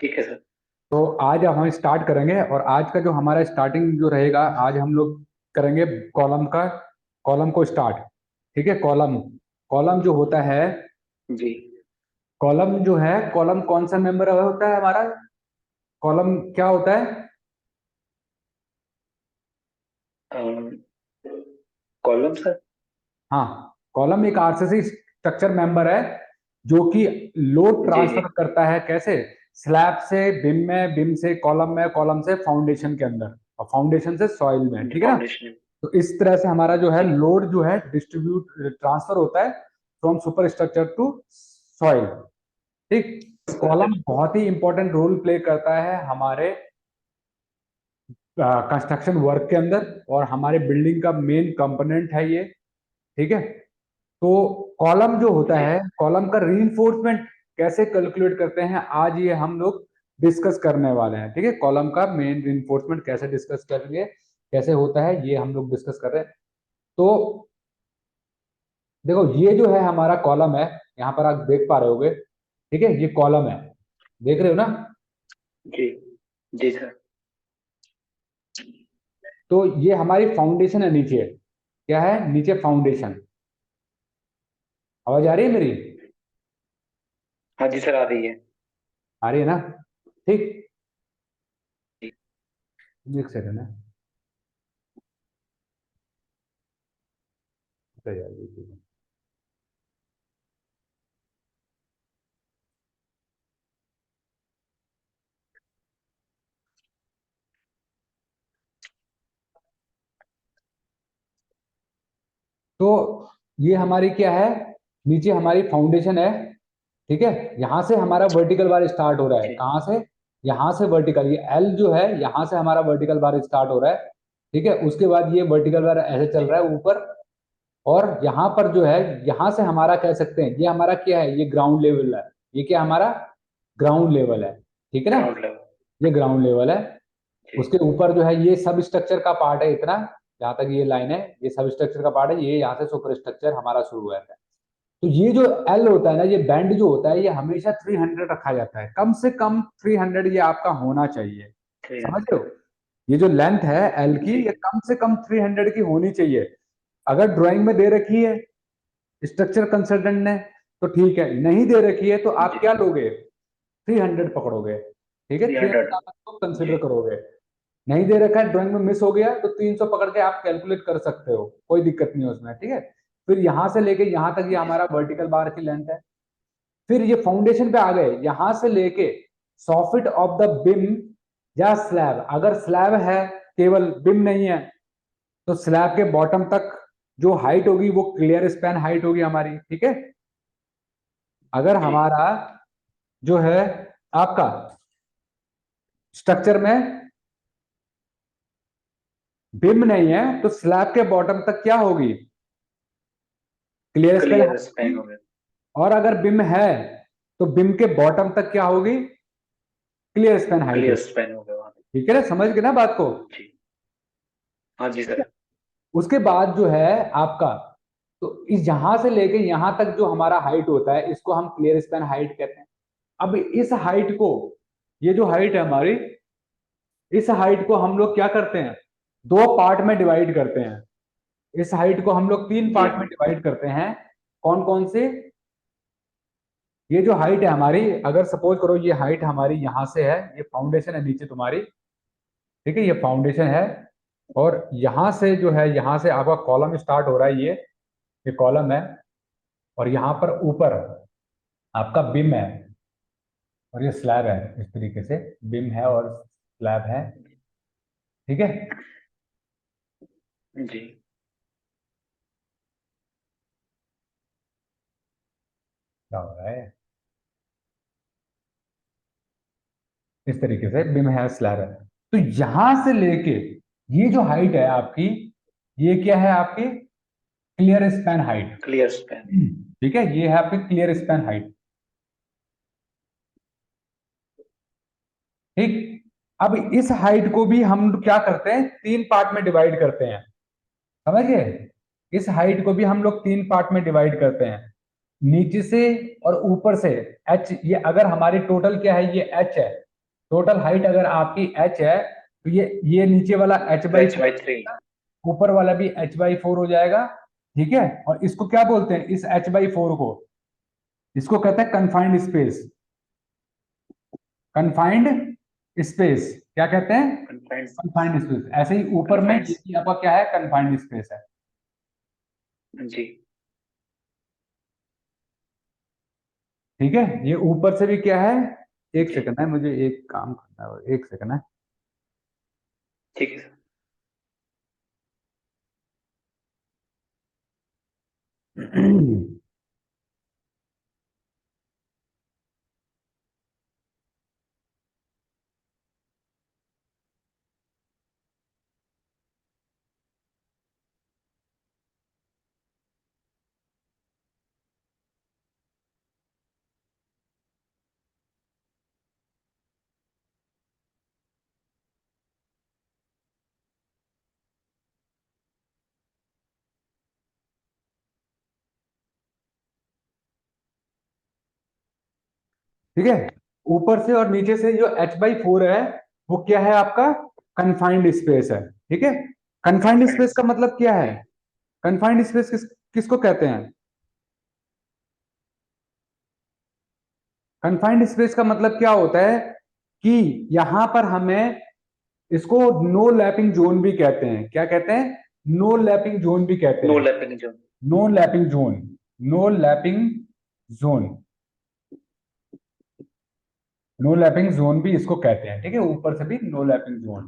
ठीक है सर। तो आज हम स्टार्ट करेंगे, और आज का जो हमारा स्टार्टिंग जो रहेगा, आज हम लोग करेंगे कॉलम का, कॉलम को स्टार्ट। ठीक है। कॉलम, कॉलम जो होता है, जी। कॉलम जो है, कॉलम कौन सा मेंबर होता है हमारा? कॉलम क्या होता है? Column sir. हाँ, कॉलम एक आरसीसी स्ट्रक्चर मेंबर है जो कि लोड जी जी। ट्रांसफर करता है। कैसे? स्लैब से बिम में, बिम से कॉलम में, कॉलम से फाउंडेशन के अंदर, और फाउंडेशन से सॉइल में। ठीक है ना? फाउंडेशन। तो इस तरह से हमारा जो है जी। लोड जो है डिस्ट्रीब्यूट ट्रांसफर होता है from super structure to soil. ठीक। Column structure. बहुत ही इंपॉर्टेंट रोल प्ले करता है हमारे कंस्ट्रक्शन वर्क के अंदर, और हमारे बिल्डिंग का मेन कंपोनेंट है ये। ठीक है। तो कॉलम जो होता जी। है, कॉलम का रीइंफोर्समेंट कैसे कैलकुलेट करते हैं, आज ये हम लोग डिस्कस करने वाले हैं। ठीक है। कॉलम का मेन रीइंफोर्समेंट कैसे डिस्कस करेंगे, कैसे होता है, ये हम लोग डिस्कस कर रहे हैं। तो देखो, ये जो है हमारा कॉलम है, यहाँ पर आप देख पा रहे होगे। ठीक है, ये कॉलम है, देख रहे हो ना? जी। जी सर। तो ये हमारी फाउंडेशन है नीचे। क्या है नीचे? फाउंडेशन। आवाज आ रही है मेरी? हाँ जी सर, आ रही है। आ रही है ना? ठीक। जी। एक सेकंड है। तो यार ये चीज़ है। तो ये हमारी क्या है? नीचे हमारी फाउंडेशन है। ठीक है। यहां से हमारा वर्टिकल बार स्टार्ट हो रहा है। जी। कहाँ से? यहां से वर्टिकल, ये एल जो है, यहां से हमारा वर्टिकल बार स्टार्ट हो रहा है। ठीक है। उसके बाद ये वर्टिकल बार ऐसे चल जी। रहा है ऊपर, और यहाँ पर जो है, यहाँ से हमारा कह सकते हैं, ये हमारा क्या है? ये ग्राउंड लेवल है। ये क्या हमारा? ग्राउंड लेवल है। ठीक है ना? Ground level. ये ग्राउंड लेवल है। जी। उसके ऊपर जो है ये सब स्ट्रक्चर का पार्ट है इतना, जहां तक ये लाइन है, ये सब स्ट्रक्चर का पार्ट है। ये यहाँ से सुपर स्ट्रक्चर हमारा शुरू हुआ है। तो ये जो एल होता है ना, ये बैंड जो होता है, ये हमेशा 300 रखा जाता है, कम से कम 300 ये आपका होना चाहिए। समझ 300। रहे हो? ये जो लेंथ है एल की, जी। ये कम से कम 300 की होनी चाहिए। अगर ड्राइंग में दे रखी है स्ट्रक्चर कंसल्टेंट ने तो ठीक है, नहीं दे रखी है तो आप जी। क्या लोगे? 300 पकड़ोगे। ठीक है, 300 300। आप इसको जी। कंसिडर करोगे। नहीं दे रखा है, ड्राइंग में मिस हो गया, तो 300 पकड़ के आप कैलकुलेट कर सकते हो, कोई दिक्कत नहीं है उसमें। ठीक है। फिर यहां से लेके यहां तक ये जी हमारा सर। वर्टिकल बार की लेंथ है। फिर ये फाउंडेशन पे आ गए, यहां से लेके सॉफिट ऑफ द बिम या स्लैब, अगर स्लैब है, केवल बिम नहीं है, तो स्लैब के बॉटम तक जो हाइट होगी वो क्लियर स्पैन हाइट होगी हमारी। ठीक है। अगर जी। हमारा जो है आपका स्ट्रक्चर में बिम नहीं है, तो स्लैब के बॉटम तक क्या होगी? Clear span clear height span होगी। हो गया। और अगर बिम है, तो बिम के बॉटम तक क्या होगी? क्लियर स्पैन हाइट क्लियर होगी। स्पैन हो गया वहाँ पे। ठीक है ना? समझ गए ना बात को? जी। हाँ जी सर। उसके बाद जो है आपका, तो इस यहां से लेके यहां तक जो हमारा हाइट होता है, इसको हम क्लियर स्पैन हाइट कहते हैं। अब इस हाइट को, ये जो हाइट है हमारी, इस हाइट को हम लोग क्या करते हैं? दो पार्ट में डिवाइड करते हैं। इस हाइट को हम लोग तीन जी। पार्ट में डिवाइड करते हैं। कौन कौन से? ये जो हाइट है हमारी, अगर सपोज करो ये हाइट हमारी यहां से है, ये फाउंडेशन है नीचे तुम्हारी। ठीक है, ये फाउंडेशन है। और यहां से जो है, यहां से आपका कॉलम स्टार्ट हो रहा है, ये कॉलम है। और यहाँ पर ऊपर आपका बिम है, और ये स्लैब है। इस तरीके से बिम है और स्लैब है। ठीक है। जी। क्या हो रहा है? इस तरीके से बिम है, स्लैब है। तो यहां से लेके ये जो हाइट है आपकी, ये क्या है आपकी? Clear span height. Clear span. ठीक है, ये है आपकी क्लियर स्पैन हाइट। ठीक। अब इस हाइट को भी हम क्या करते हैं? तीन पार्ट में डिवाइड करते हैं। समझ गए? इस हाइट को भी हम लोग तीन पार्ट में डिवाइड करते हैं, नीचे से और ऊपर से। एच, ये अगर हमारी टोटल क्या है, ये एच है, टोटल हाइट अगर आपकी h है तो ये नीचे वाला h/4, H/3। ऊपर वाला भी h/4 हो जाएगा। ठीक है, और इसको क्या बोलते हैं, इस h/4 को, इसको कहते हैं कन्फाइंड स्पेस। कन्फाइंड स्पेस क्या कहते हैं? कन्फाइंड। Confined space. ऐसे ही ऊपर में कन्फाइंड। ये भी आपका क्या है, कन्फाइंड स्पेस है। जी। ठीक है, ये ऊपर से भी क्या है, एक जी। सेकंड है, मुझे एक काम करना है, एक सेकंड है। ठीक है सर। ठीक है, ऊपर से और नीचे से जो h/4 है वो क्या है आपका, कन्फाइंड स्पेस है। ठीक है, कन्फाइंड कन्फाइंड। स्पेस का मतलब क्या है? जी। कन्फाइंड स्पेस किसको कहते हैं? कन्फाइंड स्पेस का मतलब क्या होता है कि यहां पर हमें, इसको नो लैपिंग जोन भी कहते हैं। क्या कहते हैं? नो लैपिंग जोन भी कहते नो हैं। Lapping zone. No lapping zone, no lapping zone, no lapping zone भी इसको कहते हैं। ठीक है, ऊपर से भी नो लैपिंग जोन।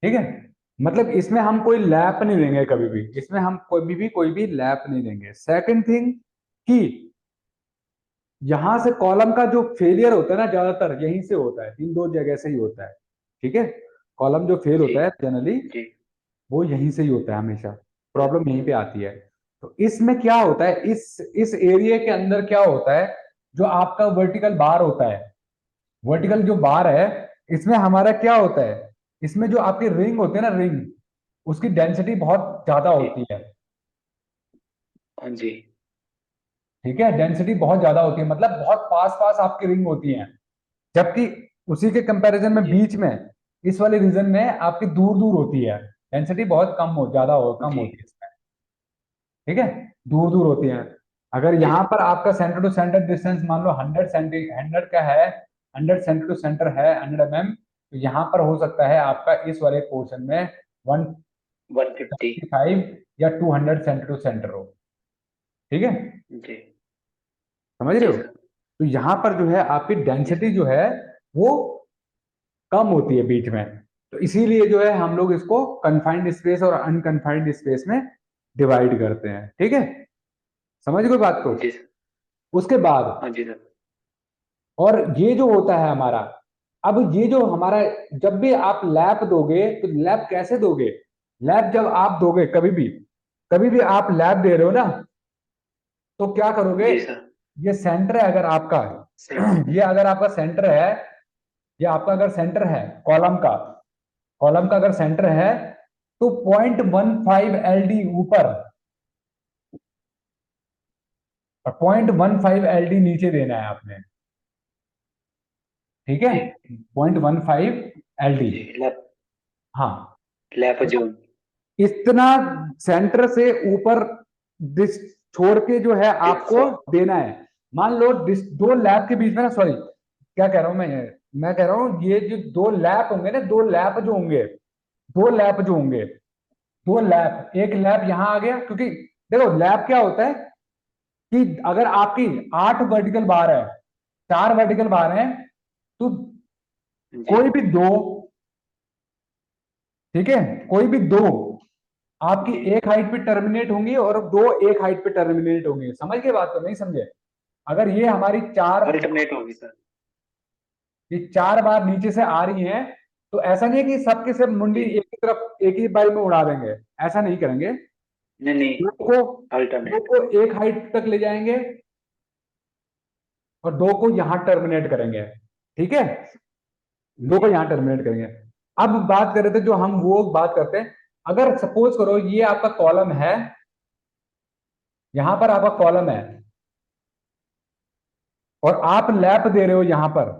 ठीक है, मतलब इसमें हम कोई लैप नहीं देंगे कभी भी, इसमें हम कोई भी लैप नहीं देंगे। सेकंड थिंग कि यहां से कॉलम का जो फेलियर होता है ना, ज्यादातर यहीं से होता है, इन दो जगह से ही होता है। ठीक है, कॉलम जो फेल जी। होता है जनरली जी। वो यहीं से ही होता है हमेशा, प्रॉब्लम यहीं पे आती है। तो इसमें क्या होता है, इस एरिया के अंदर क्या होता है, जो आपका वर्टिकल बार होता है, वर्टिकल जो बार है, इसमें हमारा क्या होता है, इसमें जो आपकी रिंग होती है ना, रिंग, उसकी डेंसिटी बहुत ज्यादा जी। होती है। हाँ जी। ठीक है, डेंसिटी बहुत ज्यादा होती है, मतलब बहुत पास पास आपकी रिंग होती है, जबकि उसी के कंपैरिजन में जी। बीच में, इस वाले रीजन में आपकी दूर दूर होती है, डेंसिटी बहुत कम जी। होती है इसमें। ठीक है, दूर दूर होती है। अगर जी यहाँ सर। पर आपका सेंटर टू सेंटर डिस्टेंस मान लो 100 का है, 100 सेंटर टू सेंटर है 100 mm, तो यहाँ पर हो सकता है आपका इस वाले पोर्शन में 150। 175 या 200 सेंटर टू सेंटर हो। ठीक है, जी। समझ रहे जी हो? सर। तो यहाँ पर जो है आपकी जी डेंसिटी सर। जो है वो कम होती है बीच में, तो इसीलिए जो है हम लोग इसको कन्फाइंड स्पेस और अनकन्फाइंड स्पेस में डिवाइड करते हैं। ठीक है, समझ गए बात को? जी सर। उसके बाद, हाँ जी सर। और ये जो होता है हमारा, अब ये जो हमारा, जब भी आप लैप दोगे तो लैप कैसे दोगे? लैप जब आप दोगे, कभी भी आप लैप दे रहे हो ना, तो क्या करोगे, जी सर। ये सेंटर है अगर आपका, सेंट। ये अगर आपका सेंटर है, ये आपका अगर सेंटर है कॉलम का, कॉलम का अगर सेंटर है, तो 0.15 LD ऊपर और 0.15 LD नीचे देना है आपने। ठीक है, जी। 0.15 LD। जी लैप। हाँ, लैप जोन। इतना सेंटर से ऊपर डिस छोड़ के जो है आपको डिस्क। देना है। मान लो दो लैप के बीच में ना, सॉरी क्या कह रहा हूं मैं कह रहा हूं ये जो दो लैप होंगे ना, दो लैप जो होंगे, दो लैप जो होंगे, दो लैप, एक लैप यहां आ गया, क्योंकि देखो लैप क्या होता है कि अगर आपकी 8 वर्टिकल बार है, 4 वर्टिकल बार है, तो जी। कोई भी दो, ठीक है, कोई भी दो आपकी जी। एक हाइट पे टर्मिनेट होंगी और दो एक हाइट पे टर्मिनेट होंगी। समझ के बात तो नहीं समझे? अगर ये हमारी चार, अल्टरनेट होगी सर। ये 4 बार नीचे से आ रही हैं, तो ऐसा नहीं है कि सबके सब मुंडी जी। एक ही तरफ एक ही बार में उड़ा देंगे, ऐसा नहीं करेंगे। नहीं नहीं। दो को दो अल्टरनेट। को एक हाइट तक ले जाएंगे और दो को यहां टर्मिनेट करेंगे। ठीक है, दो को जी। यहां टर्मिनेट करेंगे। अब बात कर रहे थे, जो हम वो बात करते हैं, अगर सपोज करो ये आपका कॉलम है, यहां पर आपका कॉलम है और आप लैप दे रहे हो यहां पर,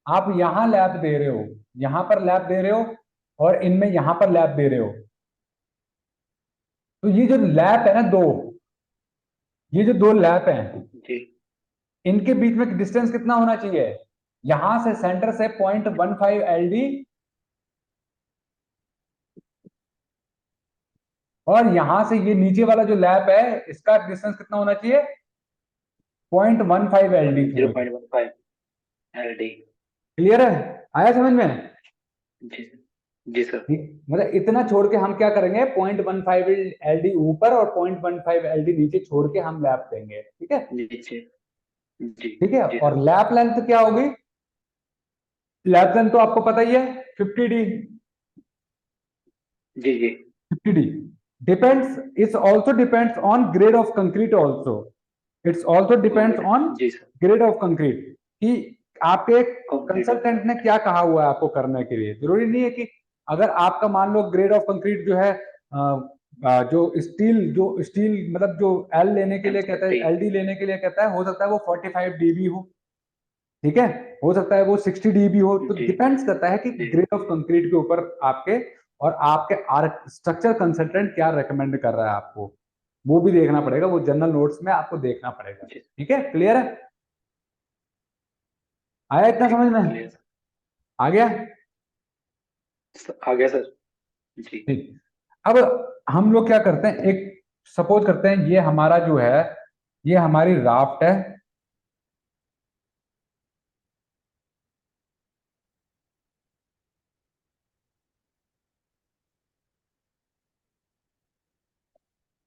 आप यहाँ लैप दे रहे हो, यहाँ पर लैप दे रहे हो, और इनमें यहाँ पर लैप दे रहे हो। तो ये जो लैप है ना दो, ये जो दो लैप हैं, जी इनके बीच में डिस्टेंस कितना होना चाहिए? यहां से सेंटर से 0.15 LD, और यहां से ये नीचे वाला जो लैप है इसका डिस्टेंस कितना होना चाहिए? 0.15 LD। 0.15 LD। क्लियर है? आया समझ में? जी सर। जी सर। मतलब इतना छोड़ के हम क्या करेंगे, 0.15 LD ऊपर और 0.15 LD नीचे छोड़ के हम लैप देंगे। ठीक है? जी जी जी ठीक है। जी और सर। लैप लेंथ क्या होगी? लैप लेंथ तो आपको पता ही है, 50D। जी जी 50D depends, it also depends on grade of concrete also, it's also depends okay. on जी सर। grade of concrete, कि आपके कंक्रीट ऑफ। कंसल्टेंट ने क्या कहा हुआ है आपको करने के लिए। जरूरी नहीं है कि अगर आपका मान लो ग्रेड ऑफ कंक्रीट जो है जो स्टील मतलब जो एल लेने के लिए कहता है, MCFT। LD लेने के लिए कहता है, हो सकता है वो 45 DB हो। ठीक है? हो सकता है वो 60 DB हो। तो जी डिपेंड्स करता है कि जी ग्रेड ऑफ कंक्रीट के ऊपर आपके, और आपके स्ट्रक्चर कंसल्टेंट क्या रेकमेंड कर रहा है आपको, वो भी देखना पड़ेगा, वो जनरल नोट्स में आपको देखना पड़ेगा। जी। ठीक है? क्लियर है? आया इतना ठीक समझ में? क्लियर आ गया? सर। आ गया सर। जी ठीक। अब हम लोग क्या करते हैं, एक सपोज करते हैं ये हमारा जो है, ये हमारी राफ्ट है,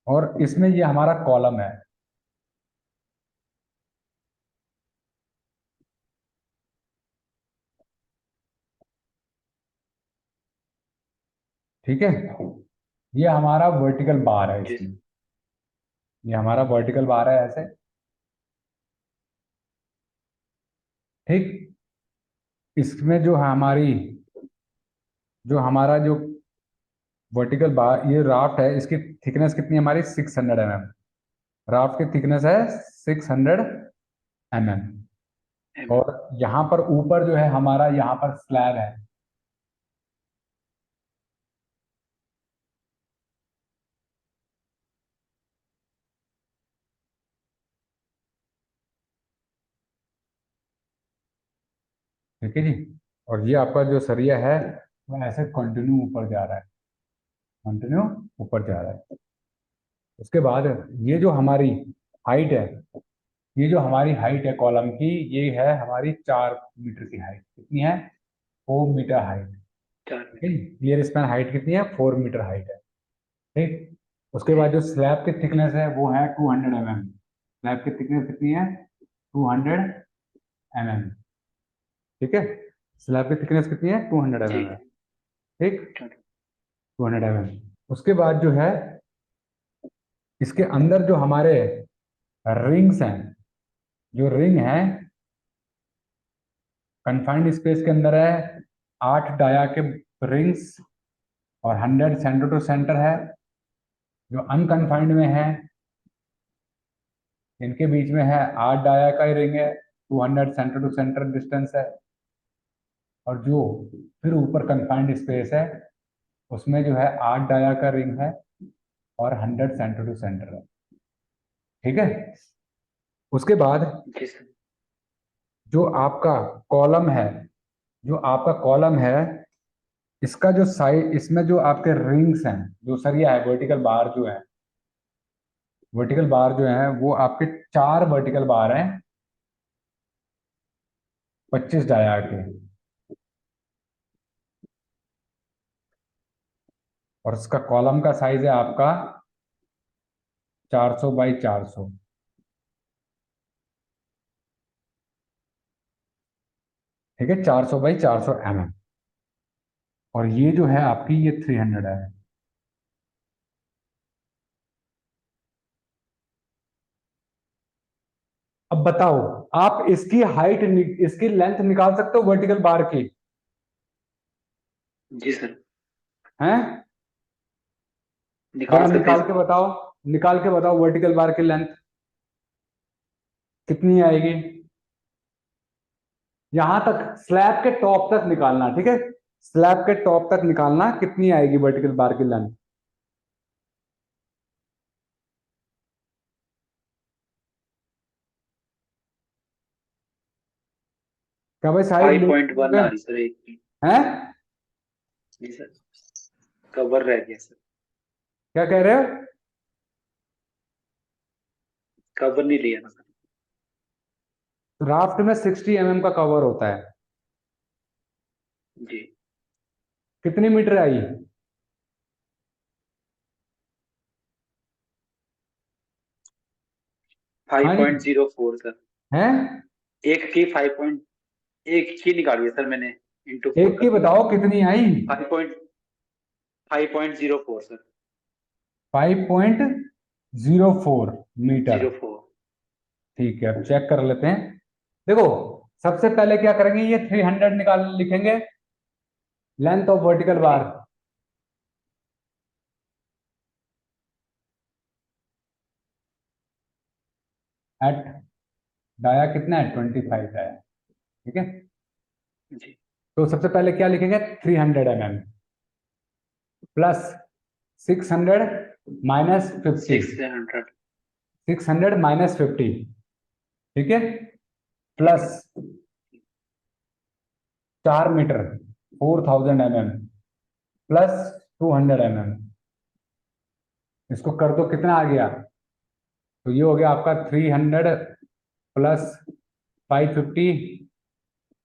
और इसमें ये हमारा कॉलम है। ठीक है? ये हमारा वर्टिकल बार है जी इसमें, ये हमारा वर्टिकल बार है ऐसे। ठीक। इसमें जो वर्टिकल बार, ये राफ्ट है, इसकी थिकनेस कितनी है हमारी? 600 mm। राफ्ट की थिकनेस है 600 mm। एम। और यहाँ पर ऊपर जो है हमारा, यहाँ पर स्लैब है। ठीक है जी? और ये आपका जो सरिया है वो ऐसे कंटिन्यू ऊपर जा रहा है, कंटिन्यू ऊपर जा रहा है। उसके बाद ये जो हमारी हाइट है, ये जो हमारी हाइट है कॉलम की, ये है हमारी 4 मीटर की हाइट। कितनी है? 4 मीटर हाइट। 4 मीटर। ठीक। क्लियर स्पैन हाइट कितनी है? 4 मीटर हाइट है। ठीक। उसके जी बाद जो स्लैब की थिकनेस है वो है 200 mm। स्लैब की थिकनेस कितनी है? 200 mm। ठीक है? स्लैब की थिकनेस कितनी है? 200 mm है। जी। ठीक। 200 mm। उसके बाद जो है, इसके अंदर जो हमारे रिंग्स हैं, जो रिंग है कन्फाइंड स्पेस के अंदर है, 8 डाया के रिंग्स, और 100 सेंटर टू सेंटर है। जो अनकन्फाइंड में है, इनके बीच में है 8 डाया का ही रिंग है, 200 सेंटर टू सेंटर डिस्टेंस है। और जो फिर ऊपर कन्फाइंड स्पेस है, उसमें जो है 8 डाया का रिंग है, और 100 सेंटर टू सेंटर है। ठीक है? उसके बाद जी सर। जो आपका कॉलम है, जो आपका कॉलम है, इसका जो साइड, इसमें जो आपके रिंग्स हैं, जो सरिया है, वर्टिकल बार जो है वो आपके 4 वर्टिकल बार हैं, 25 डाया के। और इसका कॉलम का साइज है आपका 400 बाई 400। ठीक है? 400 बाई 400 mm। और ये जो है आपकी, ये 300 है। अब बताओ, आप इसकी हाइट, इसकी लेंथ निकाल सकते हो वर्टिकल बार की? जी सर। हैं? निकाल जरा सकते हैं निकाल सर। के बताओ, निकाल के बताओ वर्टिकल बार की लेंथ कितनी आएगी? यहां तक स्लैब के टॉप तक निकालना, ठीक है, स्लैब के टॉप तक निकालना, कितनी आएगी वर्टिकल बार की लेंथ? क्या भाई साइड फाइव ले पॉइंट वन गए आ रही सर एक की। हैं? जी सर, कवर रह गया सर। क्या कह रहे हो? कवर नहीं लिया ना सर। राफ्ट में 60 mm का कवर होता है। जी। कितनी मीटर आई? फाइव हाँ पॉइंट जी। Zero four sir. हैं? एक की 5 पॉइंट, एक की निकाली है सर मैंने, इंटू फोर एक की कर दिया। बताओ कितनी आई? 5.04 सर। 5.04 मीटर। 04। ठीक है, अब चेक कर लेते हैं। देखो, सबसे पहले क्या करेंगे, ये 300 निकाल लिखेंगे, लेंथ ऑफ वर्टिकल जी। बार। एट डाया कितना है? 25 डाया। ठीक है, जी। तो सबसे पहले क्या लिखेंगे? 300 mm प्लस 600 माइनस 50। 600। 600 - 50, ठीक है, ठीक है। Plus 4 metre, 4000 mm plus 200 mm। इसको कर दो, कितना आ गया? तो ये हो गया आपका 300 प्लस 550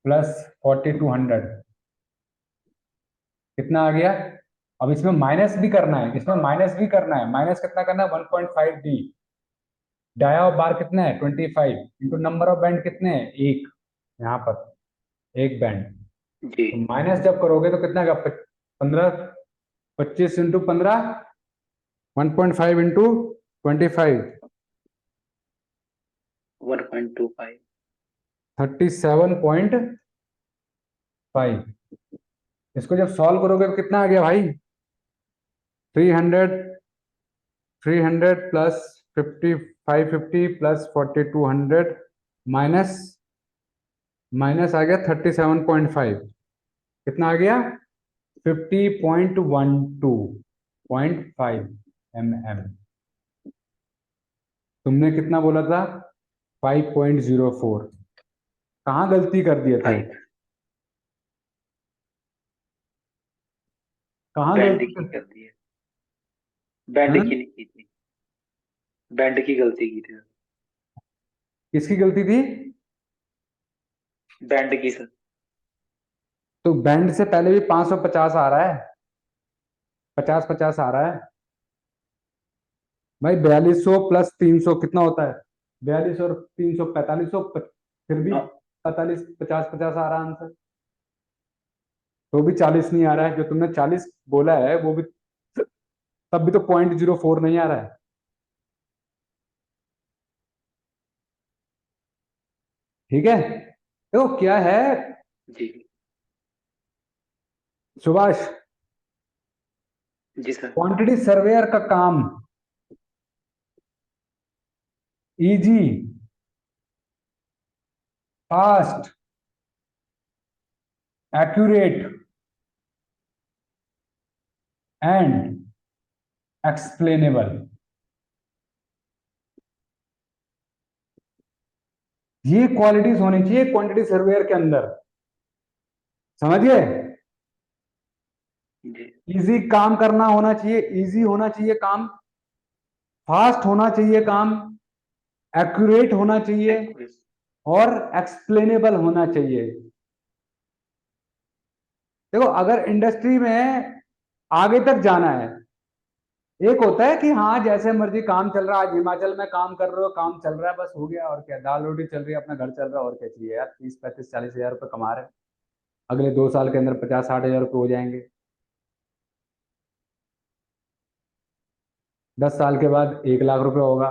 प्लस 4200। कितना आ गया? अब इसमें माइनस भी करना है, इसमें माइनस भी करना है। माइनस कितना करना है? 1.5D। डाया ऑफ बार कितना है? 25 इंटू नंबर ऑफ बैंड कितने हैं? एक, यहाँ पर एक बैंड। जी। तो माइनस जब करोगे तो कितना का? 15, 25 × 15, 1.5 × 25, 1.25। 37.5। इसको जब सॉल्व करोगे तो कितना आ गया भाई? 300, 300 प्लस 50, 550 प्लस 4200 माइनस, माइनस आ गया 37.5। कितना आ गया? 50.12.5 mm। तुमने कितना बोला था? 5.04। कहाँ गलती कर दिए थे? 5। कहाँ बैंड गलती की कर? कर दी है। बैंड हाँ? की नहीं की थी। बैंड की गलती की थी। किसकी गलती थी? बैंड की सर। तो बैंड से पहले भी 550 आ रहा है, 50-50 आ रहा है भाई। 4200 प्लस 300 कितना होता है? 42 और 300 4500, फिर भी हाँ। 45, 50-50 आ रहा है आंसर। तो भी 40 नहीं आ रहा है, जो तुमने 40 बोला है वो भी, तब भी तो 0.04 नहीं आ रहा है। ठीक है, देखो क्या है जी। सुभाष, जी सर। क्वांटिटी सर्वेयर का काम easy, fast, accurate and explainable, ये क्वालिटीज होनी चाहिए क्वांटिटी सर्वेयर के अंदर। समझ गए? जी। इजी काम करना होना चाहिए, इजी होना चाहिए काम, फास्ट होना चाहिए काम, एक्यूरेट होना चाहिए एक्यूरेट। और एक्सप्लेनेबल होना चाहिए। देखो, अगर इंडस्ट्री में आगे तक जाना है, एक होता है कि हाँ जैसे मर्जी काम चल रहा है, आज हिमाचल में काम कर रहे हो, काम चल रहा है, बस हो गया, और क्या, दाल रोटी चल रही है, अपना घर चल रहा है, और क्या चाहिए यार, 30, 35, 40 हजार रुपये कमा रहे हैं, अगले 2 साल के अंदर 50, 60 हजार रुपये हो जाएंगे, 10 साल के बाद 1 लाख रुपये होगा।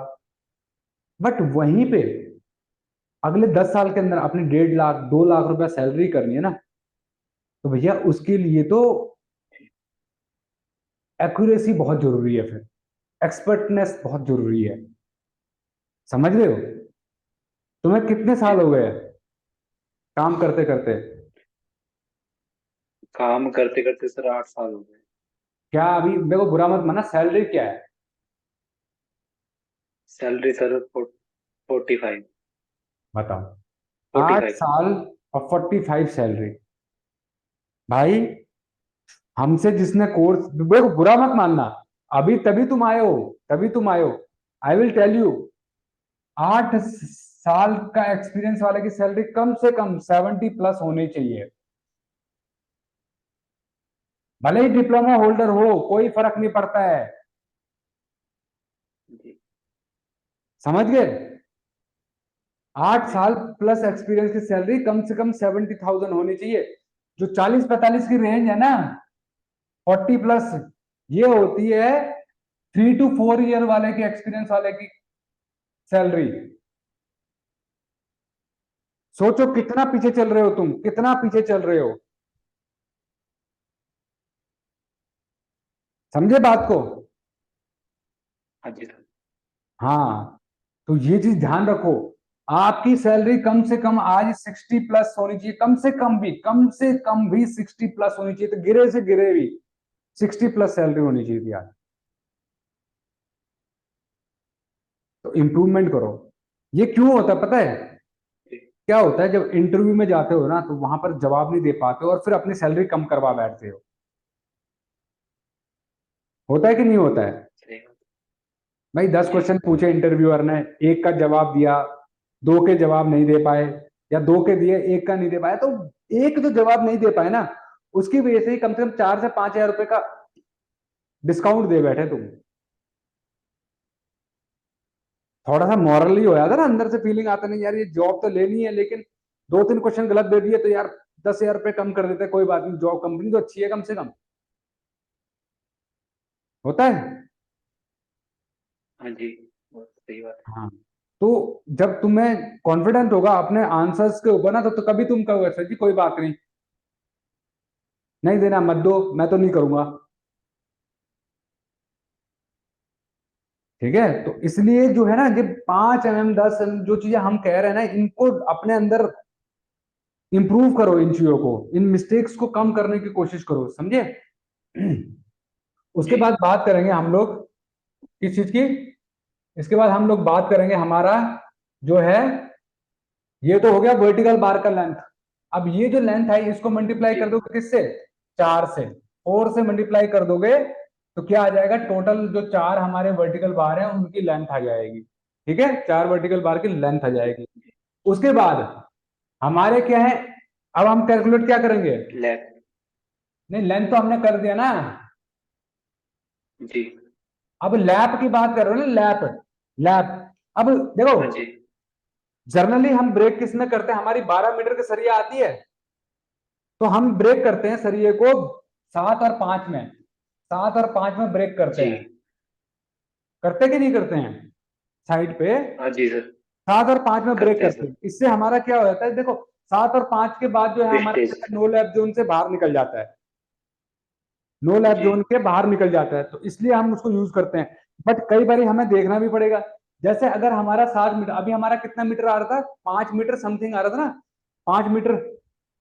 बट वहीं पे अगले 10 साल के अंदर अपने 1.5 लाख 2 लाख रुपया सैलरी करनी है ना, तो भैया उसके लिए तो एक्यूरेसी बहुत जरूरी है, फिर एक्सपर्टनेस बहुत जरूरी है। समझ रहे हो? तुम्हें कितने जी साल हो सर। गए? काम करते करते? काम करते करते सर 8 साल हो गए। क्या अभी मेरे को बुरा मत माना, सैलरी क्या है? Salary sir 45। बताओ, फोर्टी आठ फाइव साल और 45 सैलरी। भाई, हमसे जिसने कोर्स, देखो बुरा मत मानना, अभी तभी तुम आए हो, तभी तुम आए हो। आई विल टेल यू, 8 साल का एक्सपीरियंस वाले की सैलरी कम से कम 70+ होनी चाहिए। भले ही डिप्लोमा होल्डर हो, कोई फर्क नहीं पड़ता है। जी। समझ गए? आठ जी साल सर। प्लस एक्सपीरियंस की सैलरी कम से कम 70,000 होनी चाहिए। जो 40-45 की रेंज है ना, 40+, ये होती है 3 to 4 ईयर वाले की, एक्सपीरियंस वाले की सैलरी। सोचो कितना पीछे चल रहे हो तुम, कितना पीछे चल रहे हो। समझे बात को? हाँ जी सर। हाँ, तो ये चीज ध्यान रखो, आपकी सैलरी कम से कम आज 60+ होनी चाहिए, कम से कम भी, कम से कम भी 60+ होनी चाहिए, तो गिरे से गिरे भी 60+ सैलरी होनी चाहिए थी आज। तो इंप्रूवमेंट करो। ये क्यों होता है पता है? जी। क्या होता है, जब इंटरव्यू में जाते हो ना, तो वहां पर जवाब नहीं दे पाते हो और फिर अपनी सैलरी कम करवा बैठते हो। होता है कि नहीं होता है? सही बात। भाई, 10 क्वेश्चन जी। पूछे इंटरव्यूअर ने, एक का जवाब दिया, दो के जवाब नहीं दे पाए, या दो के दिए एक का नहीं दे पाया, तो एक जो जवाब नहीं दे पाए ना, उसकी वजह से ही कम से कम 4 से 5 हजार रुपए का डिस्काउंट दे बैठे तुम। थोड़ा सा मॉरली हो जाता है ना, अंदर से फीलिंग आता नहीं यार, ये जॉब तो लेनी है, लेकिन 2-3 क्वेश्चन गलत दे दिए तो यार 10 हजार रुपये कम कर देते, कोई बात नहीं, जॉब कंपनी तो अच्छी है कम से कम। होता है। हाँ जी। बहुत सही बात हाँ, तो जब तुम्हें कॉन्फिडेंट होगा अपने आंसर्स के ऊपर ना, तो कभी तुम कहोगे सर जी कोई बात नहीं, नहीं देना मत दो, मैं तो नहीं करूंगा। ठीक है, तो इसलिए जो है ना, ये 5 mm 10 mm जो चीजें हम कह रहे हैं ना, इनको अपने अंदर इंप्रूव करो, इन चीजों को, इन मिस्टेक्स को कम करने की कोशिश करो, समझे? उसके जी। बाद बात करेंगे हम लोग किस चीज की? इसके बाद हम लोग बात करेंगे हमारा जो है, ये तो हो गया वर्टिकल बार का लेंथ। अब ये जो लेंथ है, इसको मल्टीप्लाई जी। कर दोगे किससे? 4 से। 4 से मल्टीप्लाई कर दोगे तो क्या आ जाएगा, टोटल जो 4 हमारे वर्टिकल बार हैं उनकी लेंथ आ जाएगी। ठीक है, 4 वर्टिकल बार की लेंथ आ जाएगी। उसके बाद हमारे क्या है, अब हम कैलकुलेट क्या करेंगे? लैब। नहीं, लेंथ तो हमने कर दिया ना। जी। अब लैप की बात कर रहे हो ना, लैप, लैप। अब देखो, हाँ जी। जनरली हम ब्रेक किस में करते हैं? हमारी 12 मीटर की सरिया आती है, तो हम ब्रेक करते हैं सरिये को 7 और 5 में, 7 और 5 में ब्रेक करते जी। हैं। करते कि नहीं करते हैं? साइड पे हाँ जी सर। 7 और 5 में ब्रेक करते हैं करते सर। हैं। इससे हमारा क्या हो जाता है, देखो, 7 और 5 के बाद जो है वेस्टेज। हमारा नो लैप जोन से बाहर निकल जाता है, नो लैप जी। जोन के बाहर निकल जाता है, तो इसलिए हम उसको यूज करते हैं। बट कई बार हमें देखना भी पड़ेगा, जैसे अगर हमारा 7 मीटर, अभी हमारा कितना मीटर आ रहा था, 5 मीटर समथिंग आ रहा था ना, 5 मीटर,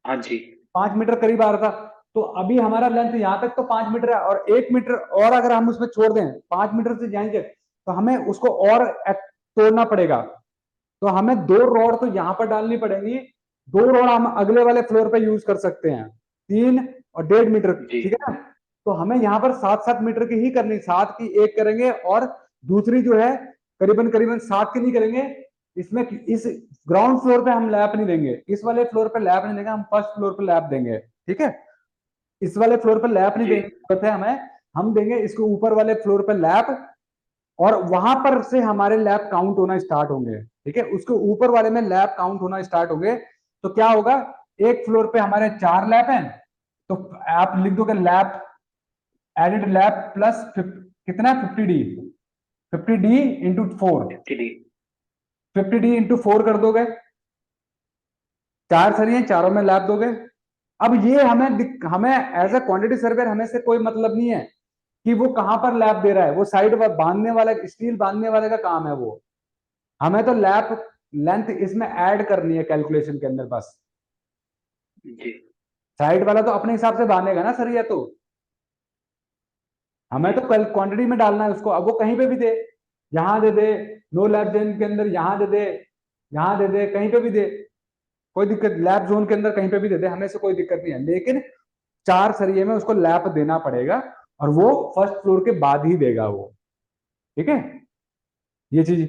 हाँ जी। 5 मीटर करीब आ रहा था। तो अभी हमारा लेंथ यहाँ तक तो 5 मीटर है, और 1 मीटर और अगर हम उसमें छोड़ दें, 5 मीटर से जाएंगे, तो हमें उसको और तोड़ना पड़ेगा। तो हमें 2 रॉड तो यहाँ पर डालनी पड़ेंगी, 2 रॉड हम अगले वाले फ्लोर पे यूज कर सकते हैं, 3 और 1.5 मीटर। जी। ठीक है ना? तो हमें यहाँ पर 7-7 मीटर की ही करनी, 7 की एक करेंगे, और दूसरी जो है करीबन करीबन 7 की नहीं करेंगे। इसमें इस ग्राउंड फ्लोर पे हम लैप नहीं देंगे, इस वाले फ्लोर पे लैप नहीं देंगे, हम फर्स्ट फ्लोर पे लैप देंगे। ठीक है, इस वाले फ्लोर पे लैप नहीं जी। देने की जरूरत है हमें, हम देंगे इसके ऊपर वाले फ्लोर पे लैप, और वहां पर से हमारे लैप काउंट होना स्टार्ट होंगे। ठीक है, उसके ऊपर वाले में लैप काउंट होना स्टार्ट होंगे। तो क्या होगा, एक फ्लोर पे हमारे 4 लैप हैं, तो आप लिख दोगे लैप, एडेड लैप प्लस कितना, 50D, 50D into 4, 50D। 50D into 4 कर दोगे, 4 सरिये, चारों में लैप दोगे। अब ये हमें एज अ क्वांटिटी सर्वेयर हमें से कोई मतलब नहीं है कि वो कहां पर लैप दे रहा है, वो साइड बांधने वाला, स्टील बांधने वाले का काम है वो। हमें तो लैप लेंथ इसमें ऐड करनी है कैलकुलेशन के अंदर बस। जी साइड वाला तो अपने हिसाब से बांधेगा ना सरिया, तो हमें जी तो कल क्वांटिटी में डालना है उसको। अब वो कहीं पे भी दे, यहाँ दे दे, नो लैब जोन के अंदर यहाँ दे दे, यहाँ दे दे, कहीं पे भी दे, कोई दिक्कत, लैब जोन के अंदर कहीं पे भी दे दे, हमें से कोई दिक्कत नहीं है। लेकिन 4 सरिये में उसको लैप देना पड़ेगा, और वो फर्स्ट फ्लोर के बाद ही देगा वो। ठीक है, ये चीज।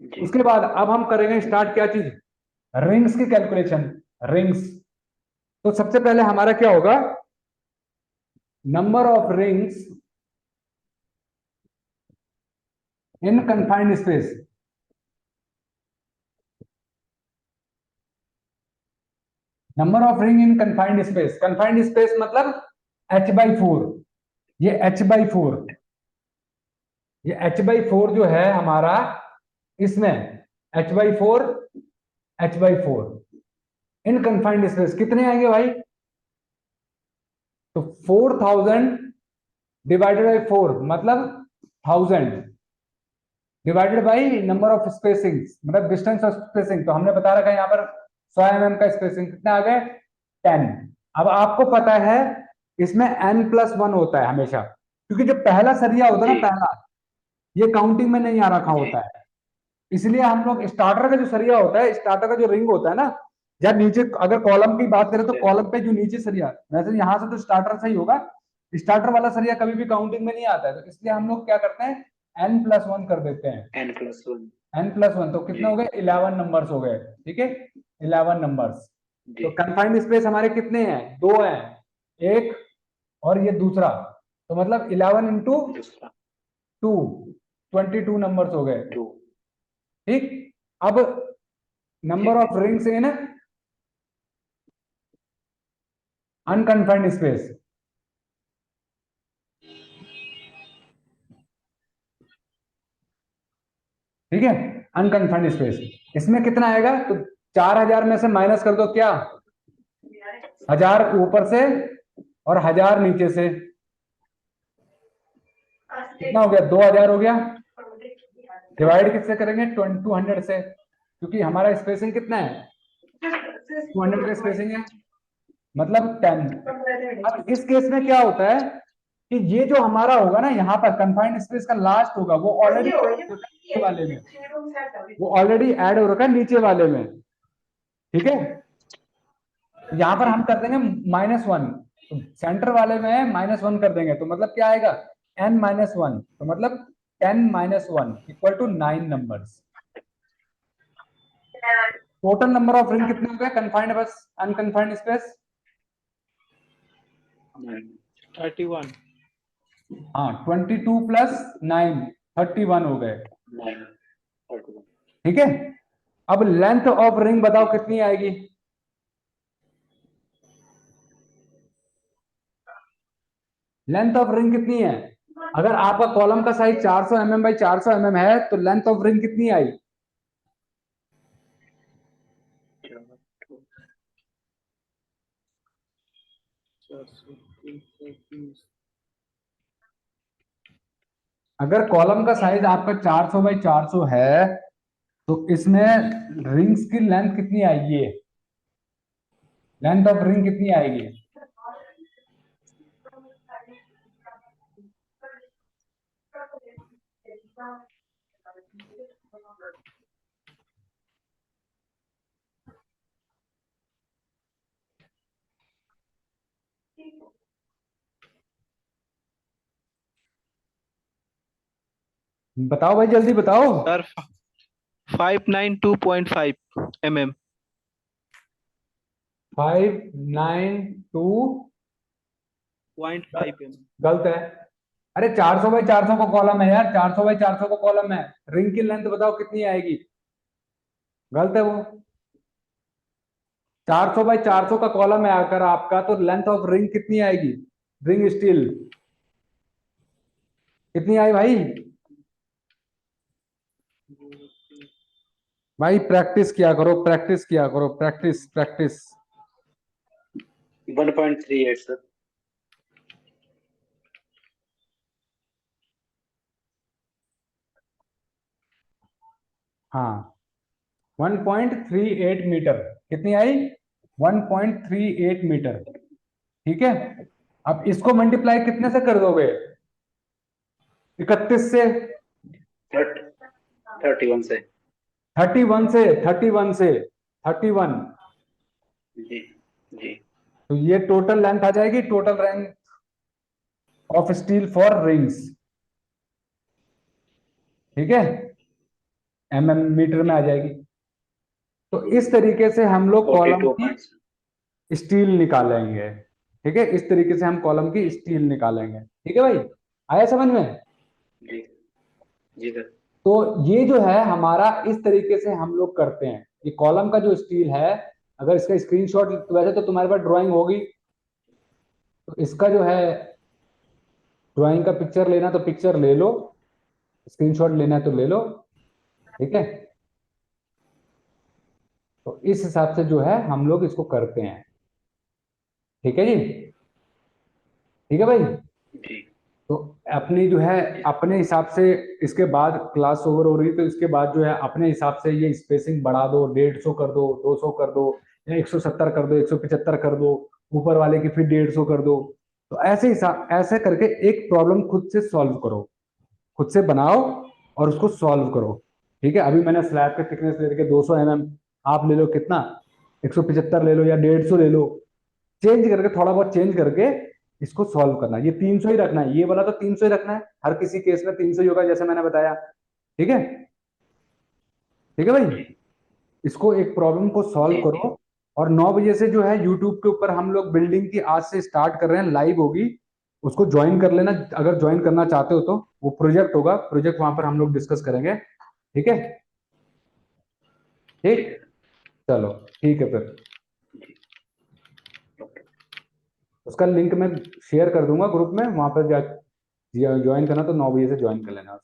जी उसके बाद अब हम करेंगे स्टार्ट क्या चीज, रिंग्स की कैलकुलेशन। रिंग्स, तो सबसे पहले हमारा क्या होगा, number of rings in confined space. Number of ring in confined space, confined space मतलब h/4। ये h/4, ये h/4 जो है हमारा, इसमें h/4, h/4 इन कन्फाइंड स्पेस कितने आएंगे भाई, तो 4000 डिवाइडेड बाई 4 मतलब 1000 divided by number of spacing, मतलब डिस्टेंस ऑफ स्पेसिंग। तो हमने बता रखा है यहाँ पर 100 mm का स्पेसिंग, कितना आ गया 10। अब आपको पता है इसमें n+1 होता है हमेशा, क्योंकि जो पहला सरिया होता है जी ना, पहला, ये काउंटिंग में नहीं आ रखा जी होता है। इसलिए हम लोग स्टार्टर का जो सरिया होता है, स्टार्टर का जो रिंग होता है ना, या नीचे अगर कॉलम की बात करें तो सर, कॉलम पे जो नीचे सरिया, वैसे यहां से तो स्टार्टर सही होगा, स्टार्टर वाला सरिया कभी भी काउंटिंग में नहीं आता है, तो इसलिए हम लोग क्या करते हैं, n+1 कर देते हैं। n+1। n+1 तो कितने जी हो गए, 11 नंबर्स हो गए। ठीक है, 11 नंबर्स। जी तो कन्फाइंड स्पेस हमारे कितने हैं, दो हैं, एक और ये दूसरा, तो मतलब 11 इंटू दूसरा 2, 22 नंबर्स हो गए। 2। ठीक, अब जी number of rings in unconfined space. ठीक है, अनकन्फाइंड स्पेस, इसमें कितना आएगा, तो 4000 में से माइनस कर दो क्या, 1000 ऊपर से और 1000 नीचे से, कितना हो गया, 2000 हो गया। डिवाइड किससे करेंगे, 200 से, क्योंकि हमारा स्पेसिंग कितना है, 200 का स्पेसिंग है, मतलब 10। अब इस केस में क्या होता है कि ये जो हमारा होगा ना यहाँ पर कंफाइंड स्पेस का लास्ट होगा, वो ऑलरेडी नीचे वाले में, वो ऑलरेडी ऐड हो रखा है नीचे वाले में। ठीक है, यहाँ पर जी हम कर देंगे -1, तो सेंटर वाले में -1 कर देंगे, तो मतलब क्या आएगा, n-1, तो मतलब 10-1 equal to 9 numbers. Total number of ring कितने हो गए कन्फाइंड बस अनकन्फाइंड स्पेस, 31। हाँ 22 + 9 31 हो गए। 9 ठीक है, अब लेंथ ऑफ रिंग बताओ कितनी आएगी, लेंथ ऑफ रिंग कितनी है, अगर आपका कॉलम का साइज 400 mm बाई 400 mm है, तो लेंथ ऑफ रिंग कितनी आई, 430। अगर कॉलम का साइज आपका 400 बाई 400 है, तो इसमें रिंग्स की लेंथ कितनी आएगी, लेंथ ऑफ रिंग कितनी आएगी, बताओ भाई जल्दी बताओ। Sir 592.5 mm। 592, 0.5 mm। गलत है। अरे 400 बाई 400 का कॉलम है यार, 400 बाई 400 का कॉलम है, रिंग की लेंथ बताओ कितनी आएगी, गलत है वो। 400 बाई 400 का कॉलम है अगर आपका, तो लेंथ ऑफ रिंग कितनी आएगी, रिंग स्टील कितनी आई भाई, भाई प्रैक्टिस किया करो, प्रैक्टिस किया करो, प्रैक्टिस प्रैक्टिस। 1.38 सर। हाँ 1.38 मीटर कितनी आई, 1.38 मीटर। ठीक है, अब इसको मल्टीप्लाई कितने से कर दोगे? 31 से, 31 से। 31 से, 31 से, 31। जी जी। तो ये टोटल लेंथ आ जाएगी, total length of steel for rings. ठीक है, मीटर में आ जाएगी। तो इस तरीके से हम लोग कॉलम 42 की पॉइंट्स। स्टील निकालेंगे। ठीक है, इस तरीके से हम कॉलम की स्टील निकालेंगे। ठीक है भाई, आया समझ में? जी जी सर। तो ये जो है हमारा, इस तरीके से हम लोग करते हैं। ये कॉलम का जो स्टील है, अगर इसका स्क्रीनशॉट, वैसे तो तुम्हारे पास ड्राइंग होगी, तो इसका जो है ड्राइंग का पिक्चर लेना तो पिक्चर ले लो, स्क्रीनशॉट लेना है तो ले लो। ठीक है, तो इस हिसाब से जो है हम लोग इसको करते हैं। ठीक है जी, ठीक है भाई। जी तो अपनी जो है अपने हिसाब से, इसके बाद क्लास ओवर हो रही है तो इसके बाद जो है अपने हिसाब से ये स्पेसिंग बढ़ा दो, 150 कर दो, 200 कर दो, या 170 कर दो, 175 कर दो, ऊपर वाले की फिर 150 कर दो। तो ऐसे हिसाब, ऐसे करके एक प्रॉब्लम खुद से सॉल्व करो, खुद से बनाओ और उसको सॉल्व करो। ठीक है, अभी मैंने स्लैब के थिकनेस ले के 200 mm, आप ले लो कितना, 175 ले लो या 150 ले लो, चेंज करके, थोड़ा बहुत चेंज करके इसको सॉल्व करना है। ये 300 ही रखना है, ये वाला तो 300 ही रखना है, हर किसी केस में 300 ही होगा जैसे मैंने बताया। ठीक है, ठीक है भाई। जी इसको, एक प्रॉब्लम को सॉल्व जी जी। करो। और 9 बजे से जो है यूट्यूब के ऊपर हम लोग बिल्डिंग की आज से स्टार्ट कर रहे हैं, लाइव होगी, उसको ज्वाइन कर लेना अगर ज्वाइन करना चाहते हो तो। वो प्रोजेक्ट होगा, प्रोजेक्ट वहां पर हम लोग डिस्कस करेंगे। ठीक है, ठीक, ठीक है चलो ठीक है फिर। जी। ओके। उसका लिंक मैं शेयर कर दूंगा ग्रुप में, वहां पर जा ज्वाइन करना तो 9 बजे से ज्वाइन कर लेना।